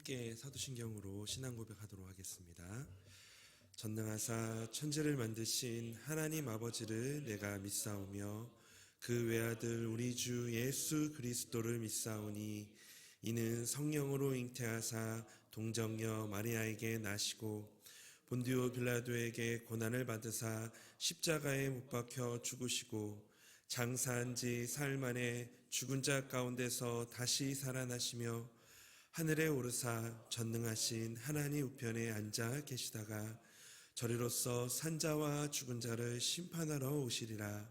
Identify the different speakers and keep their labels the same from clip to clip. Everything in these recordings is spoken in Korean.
Speaker 1: 함께 사도신경으로 신앙 고백하도록 하겠습니다. 전능하사 천지를 만드신 하나님 아버지를 내가 믿사오며 그 외아들 우리 주 예수 그리스도를 믿사오니 이는 성령으로 잉태하사 동정녀 마리아에게 나시고 본디오 빌라도에게 고난을 받으사 십자가에 못 박혀 죽으시고 장사한 지 사흘 만에 죽은 자 가운데서 다시 살아나시며 하늘에 오르사 전능하신 하나님 우편에 앉아 계시다가 저리로서 산자와 죽은 자를 심판하러 오시리라.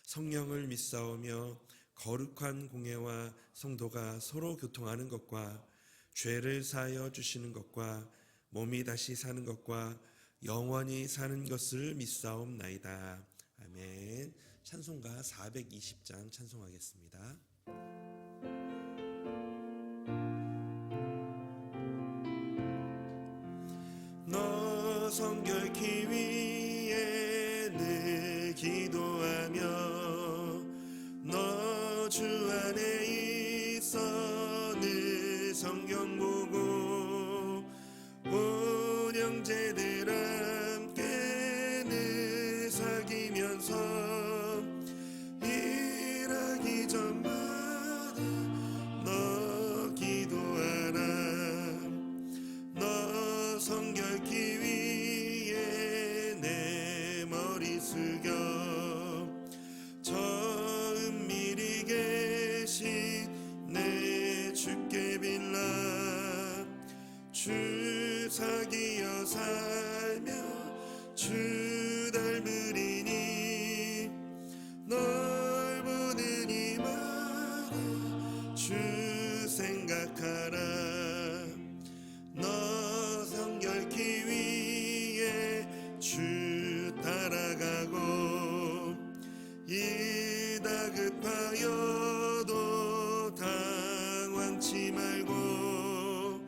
Speaker 1: 성령을 믿사오며 거룩한 공회와 성도가 서로 교통하는 것과 죄를 사하여 주시는 것과 몸이 다시 사는 것과 영원히 사는 것을 믿사옵나이다. 아멘. 찬송가 420장 찬송하겠습니다. 너 성결케 위에 늘 기도하며 너 주 안에 있어 늘 성경 보고 온 형제들 함께 늘 사귀면서 일하기 전마다 너 기도하라. 너 성결케 위에 내 머리 숙여 저 은밀히 계신 내 주께 빌라. 주 사귀어 살며 주 닮으리니 널 보는 이마다 주 생각하라. 너 성결케 위에 주 따라가고 일 다급하여도 당황치 말고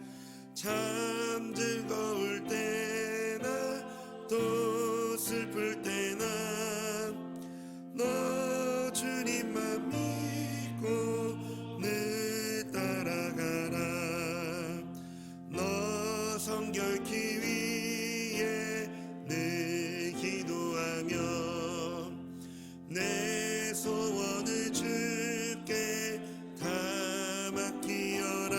Speaker 1: 참 즐거울 때나 또 슬플 때나 너 주님만 믿고 늘 따라가라. 너 성결케 위에 늘 기도하며 내 소원을 주께 다 맡기어라.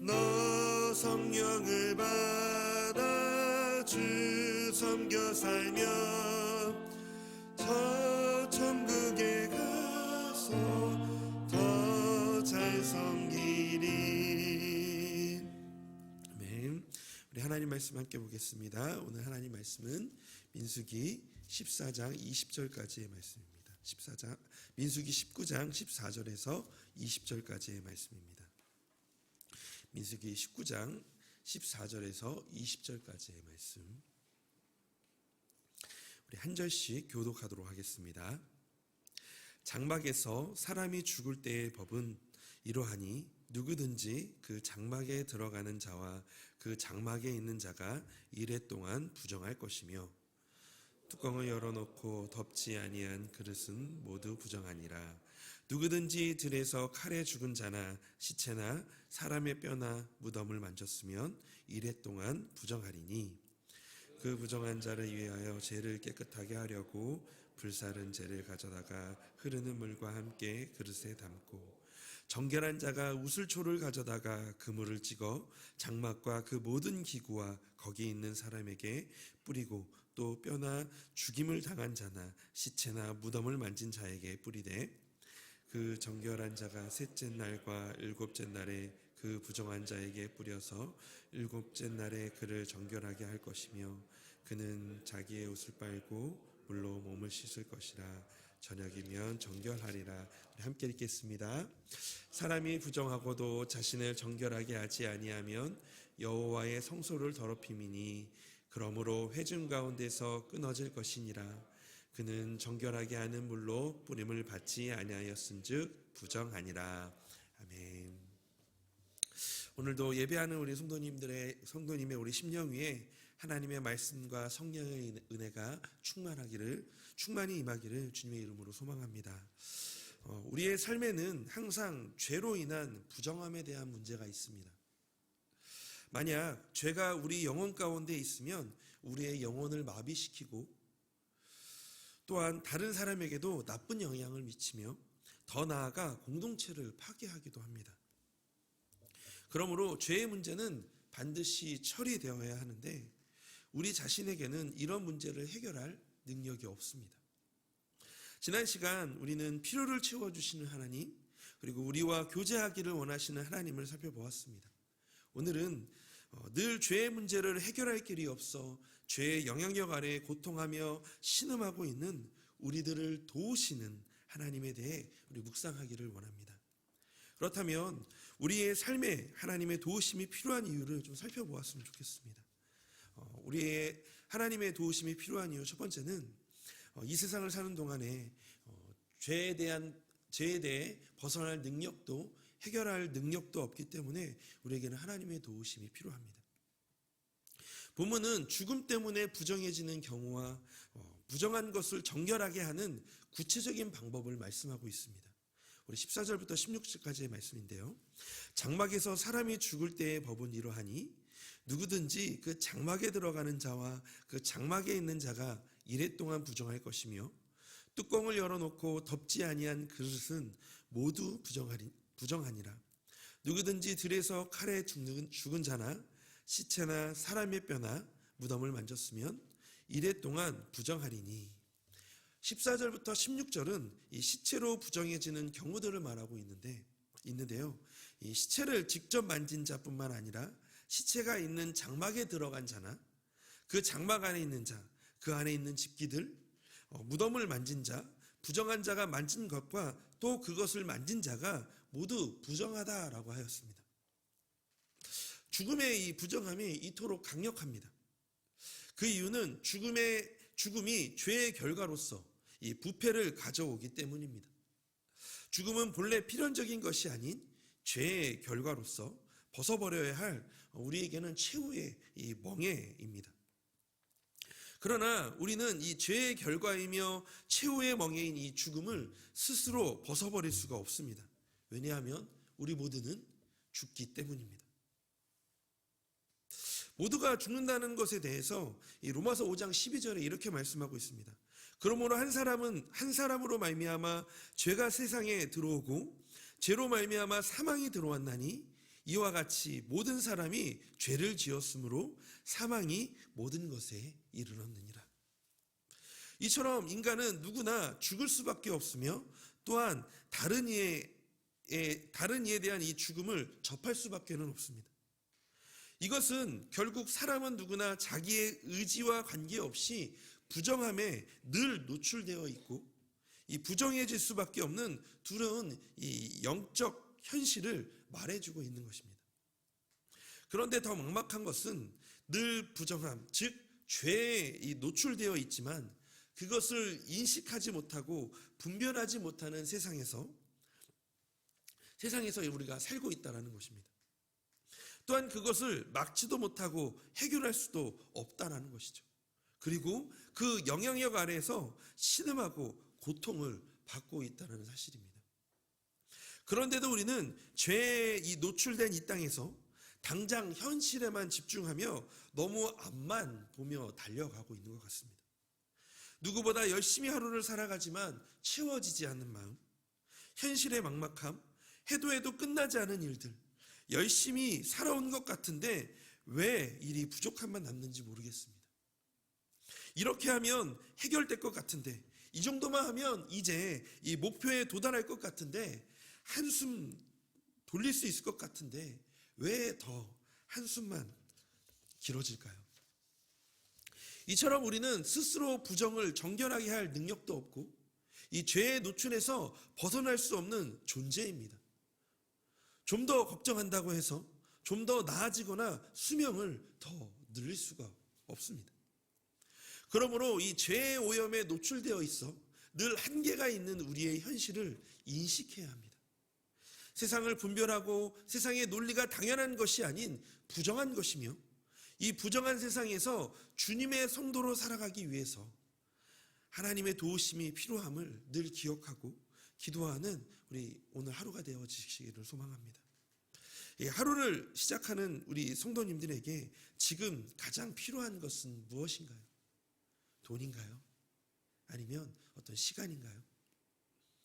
Speaker 1: 너 성령을 받아 주 섬겨 살며 저 천국에 가서 더 잘 섬기리. 아멘. 우리 하나님 말씀 함께 보겠습니다. 오늘 하나님 말씀은 민수기 14장 20절까지의 말씀입니다. 민수기 19장 14절에서 20절까지의 말씀입니다. 민수기 19장 14절에서 20절까지의 말씀. 우리 한 절씩 교독하도록 하겠습니다. 장막에서 사람이 죽을 때의 법은 이러하니 누구든지 그 장막에 들어가는 자와 그 장막에 있는 자가 이레 동안 부정할 것이며 뚜껑을 열어놓고 덮지 아니한 그릇은 모두 부정하니라. 누구든지 들에서 칼에 죽은 자나 시체나 사람의 뼈나 무덤을 만졌으면 이레 동안 부정하리니 그 부정한 자를 위하여 죄를 깨끗하게 하려고 불사른 재를 가져다가 흐르는 물과 함께 그릇에 담고 정결한 자가 우슬초를 가져다가 그물을 찍어 장막과 그 모든 기구와 거기 있는 사람에게 뿌리고 또 뼈나 죽임을 당한 자나 시체나 무덤을 만진 자에게 뿌리되 그 정결한 자가 셋째 날과 일곱째 날에 그 부정한 자에게 뿌려서 일곱째 날에 그를 정결하게 할 것이며 그는 자기의 옷을 빨고 물로 몸을 씻을 것이라. 저녁이면 정결하리라. 함께 읽겠습니다. 사람이 부정하고도 자신을 정결하게 하지 아니하면 여호와의 성소를 더럽힘이니 그러므로 회중 가운데서 끊어질 것이니라. 그는 정결하게 하는 물로 뿌림을 받지 아니하였은즉 부정하니라. 아멘. 오늘도 예배하는 우리 성도님의 우리 심령 위에 하나님의 말씀과 성령의 은혜가 충만히 임하기를 주님의 이름으로 소망합니다. 우리의 삶에는 항상 죄로 인한 부정함에 대한 문제가 있습니다. 만약 죄가 우리 영혼 가운데 있으면 우리의 영혼을 마비시키고 또한 다른 사람에게도 나쁜 영향을 미치며 더 나아가 공동체를 파괴하기도 합니다. 그러므로 죄의 문제는 반드시 처리되어야 하는데 우리 자신에게는 이런 문제를 해결할 능력이 없습니다. 지난 시간 우리는 필요를 채워주시는 하나님, 그리고 우리와 교제하기를 원하시는 하나님을 살펴보았습니다. 오늘은 늘 죄의 문제를 해결할 길이 없어 죄의 영향력 아래 고통하며 신음하고 있는 우리들을 도우시는 하나님에 대해 우리 묵상하기를 원합니다. 그렇다면 우리의 삶에 하나님의 도우심이 필요한 이유를 좀 살펴보았으면 좋겠습니다. 우리의 하나님의 도우심이 필요한 이유 첫 번째는 이 세상을 사는 동안에 죄에 대해 벗어날 능력도 해결할 능력도 없기 때문에 우리에게는 하나님의 도우심이 필요합니다. 본문은 죽음 때문에 부정해지는 경우와 부정한 것을 정결하게 하는 구체적인 방법을 말씀하고 있습니다. 우리 14절부터 16절까지의 말씀인데요. 장막에서 사람이 죽을 때의 법은 이러하니 누구든지 그 장막에 들어가는 자와 그 장막에 있는 자가 이레 동안 부정할 것이며 뚜껑을 열어놓고 덮지 아니한 그릇은 모두 부정하니라. 누구든지 들에서 칼에 죽은 자나 시체나 사람의 뼈나 무덤을 만졌으면 이레 동안 부정하리니. 14절부터 16절은 이 시체로 부정해지는 경우들을 말하고 있는데요. 이 시체를 직접 만진 자뿐만 아니라 시체가 있는 장막에 들어간 자나 그 장막 안에 있는 자, 그 안에 있는 집기들, 무덤을 만진 자, 부정한 자가 만진 것과 또 그것을 만진 자가 모두 부정하다라고 하였습니다. 죽음의 이 부정함이 이토록 강력합니다. 그 이유는 죽음이 죄의 결과로서 이 부패를 가져오기 때문입니다. 죽음은 본래 필연적인 것이 아닌 죄의 결과로서 벗어버려야 할 우리에게는 최후의 이 멍에입니다. 그러나 우리는 이 죄의 결과이며 최후의 멍에인 이 죽음을 스스로 벗어버릴 수가 없습니다. 왜냐하면 우리 모두는 죽기 때문입니다. 모두가 죽는다는 것에 대해서 이 로마서 5장 12절에 이렇게 말씀하고 있습니다. 그러므로 한 사람으로 말미암아 죄가 세상에 들어오고 죄로 말미암아 사망이 들어왔나니 이와 같이 모든 사람이 죄를 지었으므로 사망이 모든 것에 이르렀느니라. 이처럼 인간은 누구나 죽을 수밖에 없으며 또한 다른 이에 대한 이 죽음을 접할 수밖에는 없습니다. 이것은 결국 사람은 누구나 자기의 의지와 관계없이 부정함에 늘 노출되어 있고 이 부정해질 수밖에 없는 두려운 이 영적 현실을 말해주고 있는 것입니다. 그런데 더 막막한 것은 늘 부정함, 즉 죄에 노출되어 있지만 그것을 인식하지 못하고 분별하지 못하는 세상에서 우리가 살고 있다는 것입니다. 또한 그것을 막지도 못하고 해결할 수도 없다는 것이죠. 그리고 그 영향력 아래에서 신음하고 고통을 받고 있다는 사실입니다. 그런데도 우리는 죄에 노출된 이 땅에서 당장 현실에만 집중하며 너무 앞만 보며 달려가고 있는 것 같습니다. 누구보다 열심히 하루를 살아가지만 채워지지 않는 마음, 현실의 막막함, 해도 끝나지 않은 일들, 열심히 살아온 것 같은데 왜 일이 부족함만 남는지 모르겠습니다. 이렇게 하면 해결될 것 같은데, 이 정도만 하면 이제 이 목표에 도달할 것 같은데, 한숨 돌릴 수 있을 것 같은데 왜 더 한숨만 길어질까요? 이처럼 우리는 스스로 부정을 정결하게 할 능력도 없고 이 죄의 노출에서 벗어날 수 없는 존재입니다. 좀 더 걱정한다고 해서 좀 더 나아지거나 수명을 더 늘릴 수가 없습니다. 그러므로 이 죄의 오염에 노출되어 있어 늘 한계가 있는 우리의 현실을 인식해야 합니다. 세상을 분별하고 세상의 논리가 당연한 것이 아닌 부정한 것이며 이 부정한 세상에서 주님의 성도로 살아가기 위해서 하나님의 도우심이 필요함을 늘 기억하고 기도하는 우리 오늘 하루가 되어지시기를 소망합니다. 하루를 시작하는 우리 성도님들에게 지금 가장 필요한 것은 무엇인가요? 돈인가요? 아니면 어떤 시간인가요?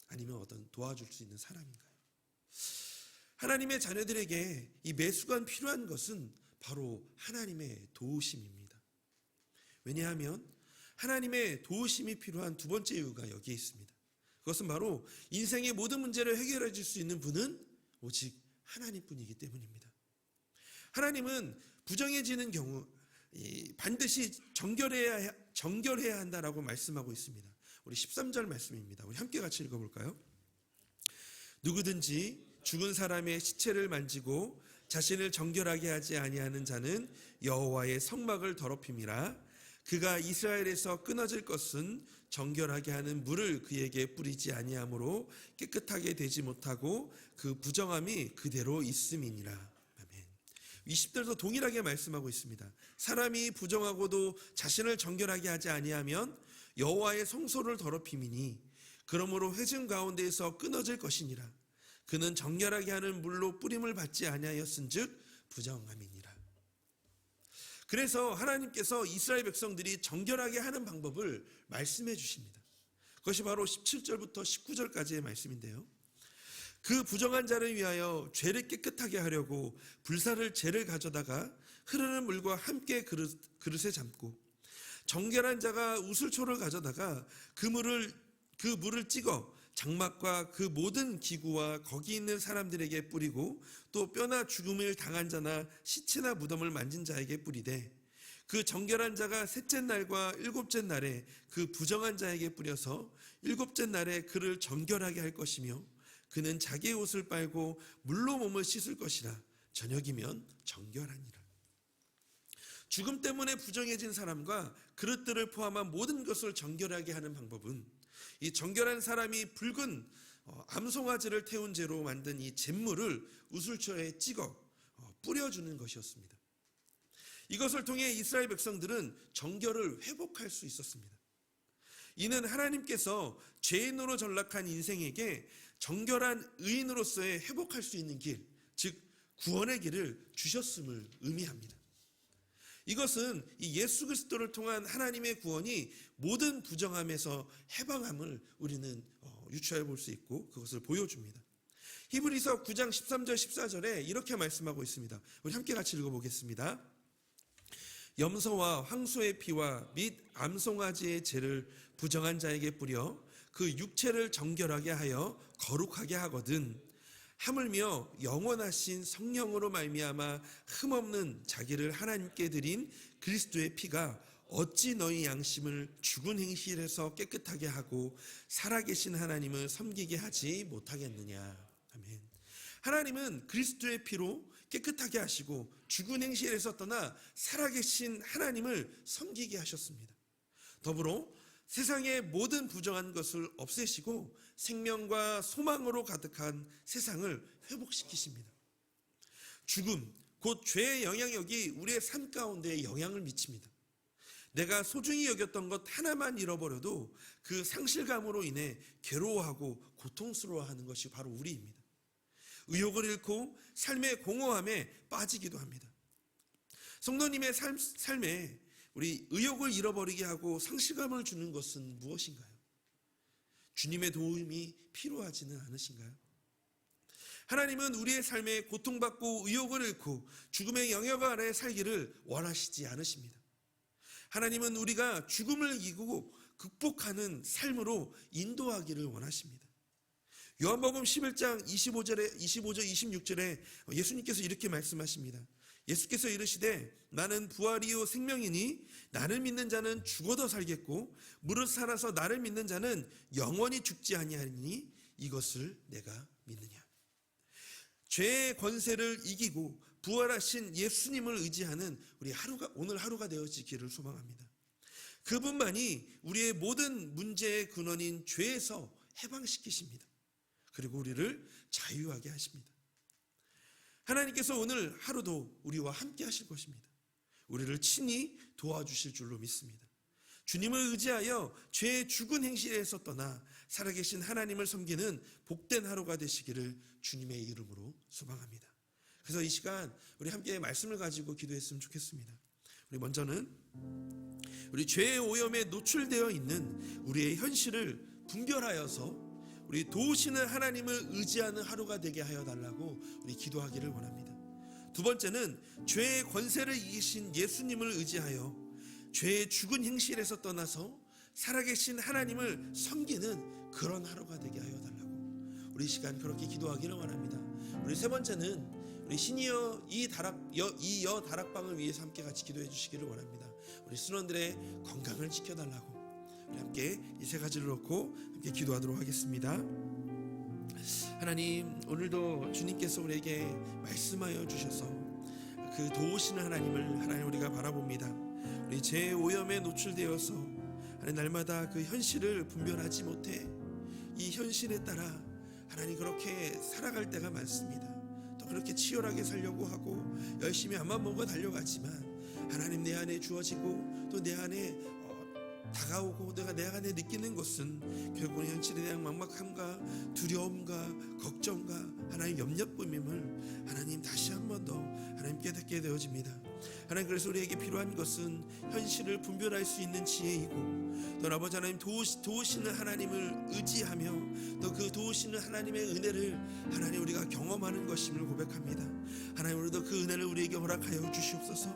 Speaker 1: 아니면 어떤 도와줄 수 있는 사람인가요? 하나님의 자녀들에게 이 매순간 필요한 것은 바로 하나님의 도우심입니다. 왜냐하면 하나님의 도우심이 필요한 두 번째 이유가 여기에 있습니다. 그것은 바로 인생의 모든 문제를 해결해 줄 수 있는 분은 오직 하나님뿐이기 때문입니다. 하나님은 부정해지는 경우 반드시 정결해야 한다라고 말씀하고 있습니다. 우리 13절 말씀입니다. 우리 함께 같이 읽어볼까요? 누구든지 죽은 사람의 시체를 만지고 자신을 정결하게 하지 아니하는 자는 여호와의 성막을 더럽힘이라. 그가 이스라엘에서 끊어질 것은 정결하게 하는 물을 그에게 뿌리지 아니하므로 깨끗하게 되지 못하고 그 부정함이 그대로 있음이니라. 아멘. 20절도 동일하게 말씀하고 있습니다. 사람이 부정하고도 자신을 정결하게 하지 아니하면 여호와의 성소를 더럽힘이니 그러므로 회중 가운데에서 끊어질 것이니라. 그는 정결하게 하는 물로 뿌림을 받지 아니하였은즉 부정함이니라. 그래서 하나님께서 이스라엘 백성들이 정결하게 하는 방법을 말씀해 주십니다. 그것이 바로 17절부터 19절까지의 말씀인데요. 그 부정한 자를 위하여 죄를 깨끗하게 하려고 불사를 재를 가져다가 흐르는 물과 함께 그릇에 담고 정결한 자가 우슬초를 가져다가 그 물을 찍어 장막과 그 모든 기구와 거기 있는 사람들에게 뿌리고 또 뼈나 죽음을 당한 자나 시체나 무덤을 만진 자에게 뿌리되 그 정결한 자가 셋째 날과 일곱째 날에 그 부정한 자에게 뿌려서 일곱째 날에 그를 정결하게 할 것이며 그는 자기의 옷을 빨고 물로 몸을 씻을 것이라. 저녁이면 정결하니라. 죽음 때문에 부정해진 사람과 그릇들을 포함한 모든 것을 정결하게 하는 방법은 이 정결한 사람이 붉은 암송아지를 태운 재로 만든 이 잿물을 우슬초에 찍어 뿌려주는 것이었습니다. 이것을 통해 이스라엘 백성들은 정결을 회복할 수 있었습니다. 이는 하나님께서 죄인으로 전락한 인생에게 정결한 의인으로서의 회복할 수 있는 길, 즉 구원의 길을 주셨음을 의미합니다. 이것은 이 예수 그리스도를 통한 하나님의 구원이 모든 부정함에서 해방함을 우리는 유추해 볼 수 있고 그것을 보여줍니다. 히브리서 9장 13절 14절에 이렇게 말씀하고 있습니다. 우리 함께 같이 읽어보겠습니다. 염소와 황소의 피와 및 암송아지의 죄를 부정한 자에게 뿌려 그 육체를 정결하게 하여 거룩하게 하거든 하물며 영원하신 성령으로 말미암아 흠없는 자기를 하나님께 드린 그리스도의 피가 어찌 너희 양심을 죽은 행실에서 깨끗하게 하고 살아계신 하나님을 섬기게 하지 못하겠느냐. 아멘. 하나님은 그리스도의 피로 깨끗하게 하시고 죽은 행실에서 떠나 살아계신 하나님을 섬기게 하셨습니다. 더불어 세상의 모든 부정한 것을 없애시고 생명과 소망으로 가득한 세상을 회복시키십니다. 죽음, 곧 죄의 영향력이 우리의 삶 가운데 영향을 미칩니다. 내가 소중히 여겼던 것 하나만 잃어버려도 그 상실감으로 인해 괴로워하고 고통스러워하는 것이 바로 우리입니다. 의욕을 잃고 삶의 공허함에 빠지기도 합니다. 성도님의 삶에 우리 의욕을 잃어버리게 하고 상실감을 주는 것은 무엇인가요? 주님의 도움이 필요하지는 않으신가요? 하나님은 우리의 삶에 고통받고 의욕을 잃고 죽음의 영역 아래 살기를 원하시지 않으십니다. 하나님은 우리가 죽음을 이기고 극복하는 삶으로 인도하기를 원하십니다. 요한복음 11장 25절 26절에 예수님께서 이렇게 말씀하십니다. 예수께서 이르시되 나는 부활이요 생명이니 나를 믿는 자는 죽어도 살겠고 무릇 살아서 나를 믿는 자는 영원히 죽지 아니하리니 이것을 내가 믿느냐. 죄의 권세를 이기고 부활하신 예수님을 의지하는 우리 오늘 하루가 되어지기를 소망합니다. 그분만이 우리의 모든 문제의 근원인 죄에서 해방시키십니다. 그리고 우리를 자유하게 하십니다. 하나님께서 오늘 하루도 우리와 함께 하실 것입니다. 우리를 친히 도와주실 줄로 믿습니다. 주님을 의지하여 죄의 죽은 행실에서 떠나 살아계신 하나님을 섬기는 복된 하루가 되시기를 주님의 이름으로 소망합니다. 그래서 이 시간 우리 함께 말씀을 가지고 기도했으면 좋겠습니다. 우리 먼저는 우리 죄의 오염에 노출되어 있는 우리의 현실을 분별하여서 우리 도우시는 하나님을 의지하는 하루가 되게 하여 달라고 우리 기도하기를 원합니다. 두 번째는 죄의 권세를 이기신 예수님을 의지하여 죄의 죽은 행실에서 떠나서 살아계신 하나님을 섬기는 그런 하루가 되게 하여 달라고 우리 시간 그렇게 기도하기를 원합니다. 우리 세 번째는 우리 시니어 여 다락방을 위해서 함께 같이 기도해 주시기를 원합니다. 우리 신원들의 건강을 지켜달라고 우리 함께 이 세 가지를 놓고 함께 기도하도록 하겠습니다. 하나님, 오늘도 주님께서 우리에게 말씀하여 주셔서 그 도우시는 하나님 우리가 바라봅니다. 우리 죄의 오염에 노출되어서 하나님 날마다 그 현실을 분별하지 못해 이 현실에 따라 하나님 그렇게 살아갈 때가 많습니다. 또 그렇게 치열하게 살려고 하고 열심히 앞만 보고 달려가지만 하나님 내 안에 주어지고 또 내 안에 다가오고 내가 내 안에 느끼는 것은 결국은 현실에 대한 막막함과 두려움과 걱정과 하나님 염려뿐임을 하나님 다시 한 번 더 하나님 깨닫게 되어집니다. 하나님, 그래서 우리에게 필요한 것은 현실을 분별할 수 있는 지혜이고 또 아버지 하나님 도우시는 하나님을 의지하며 또 그 도우시는 하나님의 은혜를 하나님 우리가 경험하는 것임을 고백합니다. 하나님, 오늘도 그 은혜를 우리에게 허락하여 주시옵소서.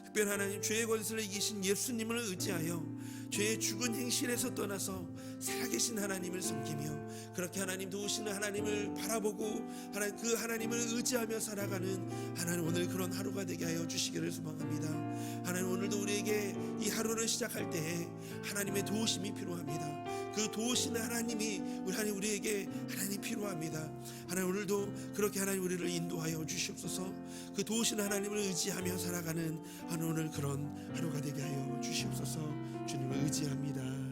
Speaker 1: 특별히 하나님 죄의 권세를 이기신 예수님을 의지하여 죄의 죽은 행실에서 떠나서 살아계신 하나님을 섬기며 그렇게 하나님 도우시는 하나님을 바라보고 하나님 그 하나님을 의지하며 살아가는 하나님 오늘 그런 하루가 되게 하여 주시기를 소망합니다. 하나님, 오늘도 우리에게 이 하루를 시작할 때에 하나님의 도우심이 필요합니다. 그 도우시는 하나님이 우리에게 하나님 필요합니다. 하나님, 오늘도 그렇게 하나님 우리를 인도하여 주시옵소서. 그 도우시는 하나님을 의지하며 살아가는 오늘 그런 하루가 되게 하여 주시옵소서. 주님을 의지합니다.